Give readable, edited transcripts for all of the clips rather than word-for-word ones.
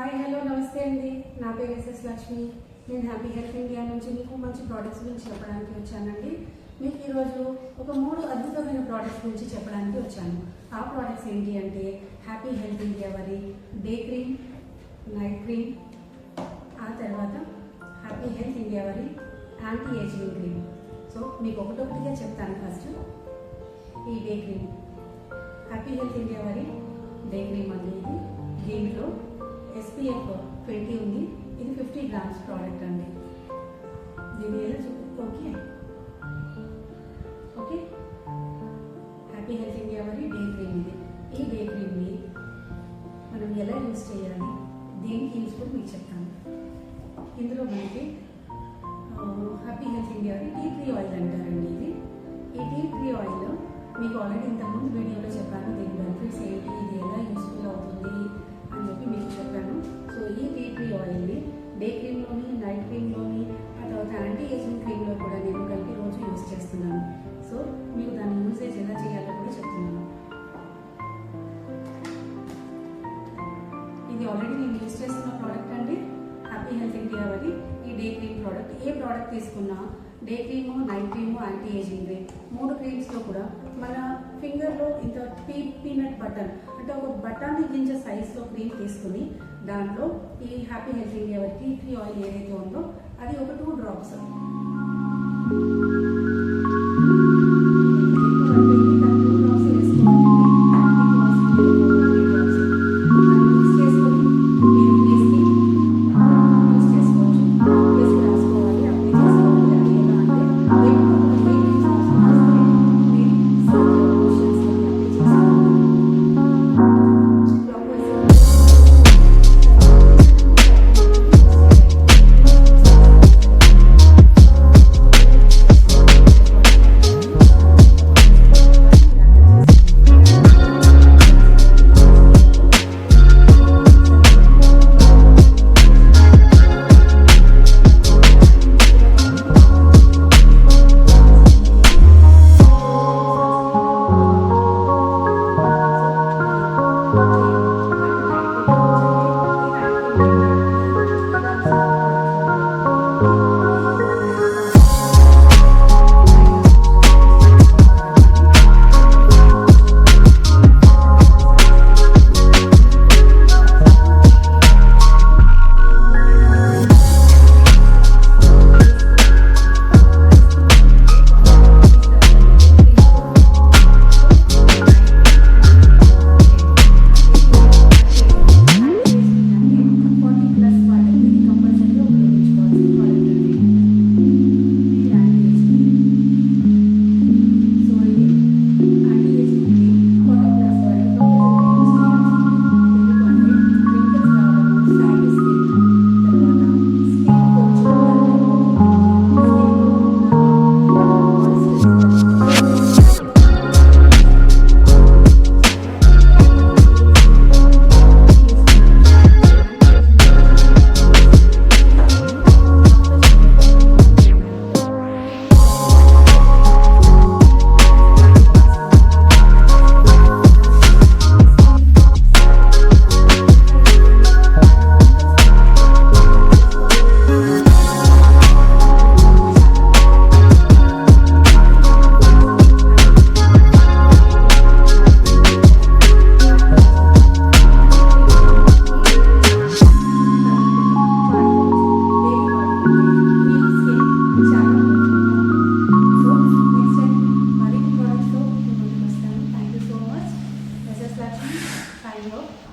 Hi hello నమస్తే అండి. నా పేరు ఎస్ఎస్ లక్ష్మి. నేను హ్యాపీ హెల్త్ ఇండియా నుంచి మీకు మంచి ప్రోడక్ట్స్ గురించి చెప్పడానికి వచ్చానండి. మీకు ఈరోజు ఒక 3 అద్భుతమైన ప్రోడక్ట్స్ గురించి చెప్పడానికి వచ్చాను. ఆ ప్రోడక్ట్స్ ఏంటి అంటే హ్యాపీ హెల్త్ ఇండియా వారి డే క్రీమ్, నైట్ క్రీమ్, ఆ తర్వాత హ్యాపీ హెల్త్ ఇండియా వారి యాంటీ ఏజింగ్ క్రీమ్. సో మీకు ఒకటొకటిగా చెప్తాను. ఫస్ట్ ఈ day cream, happy health India వారి డే క్రీమ్ అండి. దీంట్లో SPF 20 ఉంది. ఇది 50 గ్రామ్స్ ప్రోడక్ట్ అండి. దీన్ని ఎలా okay okay happy health India వారి డే క్రీమ్ ఇది. ఈ డే క్రీమ్ని మనం ఎలా యూజ్ చేయాలి, దేనికి యూజ్ కూడా మీకు చెప్తాను. ఇందులో మనకి హ్యాపీ హెల్త్ ఇండియా వారి టీ ట్రీ ఆయిల్ అంటారండి. ఈ టీ ట్రీ ఆయిల్ మీకు ఆల్రెడీ ఇంతకుముందు వీడియోలో చెప్పాను. దీని బెనిఫిట్స్ ఏంటి, ఇది ఎలా యూస్ఫుల్ అవుతుంది అని చెప్పి మీకు చెప్పాను. సో ఈ టీ ట్రీ ఆయిల్ని డే క్రీమ్లోని, నైట్ క్రీమ్లోని, ఆ తర్వాత యాంటీ ఏజింగ్ క్రీమ్లో కూడా నేను కలిపి రోజు యూజ్ చేస్తున్నాను. సో మీకు దాని యూసేజ్ ఎలా చేయాలో కూడా చెప్తున్నాను. ఇది ఆల్రెడీ నేను యూజ్ చేస్తున్న ప్రోడక్ట్ అండి. హ్యాపీ హెల్త్ ఇండియా వారి ఈ డే క్రీమ్ ప్రోడక్ట్. ఏ ప్రోడక్ట్ తీసుకున్నా day cream, night cream, anti ageing cream 3 క్రీమ్స్లో కూడా మన ఫింగర్లో ఇంత పీనట్ బటర్ అంటే ఒక బఠానీ గింజ సైజ్లో క్రీమ్ తీసుకుని దాంట్లో ఈ హ్యాపీ హెల్త్ ఇండియా వారి టీ ట్రీ ఆయిల్ ఏదైతే ఉందో అది ఒక 2 డ్రాప్స్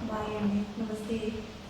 Bye and namaste.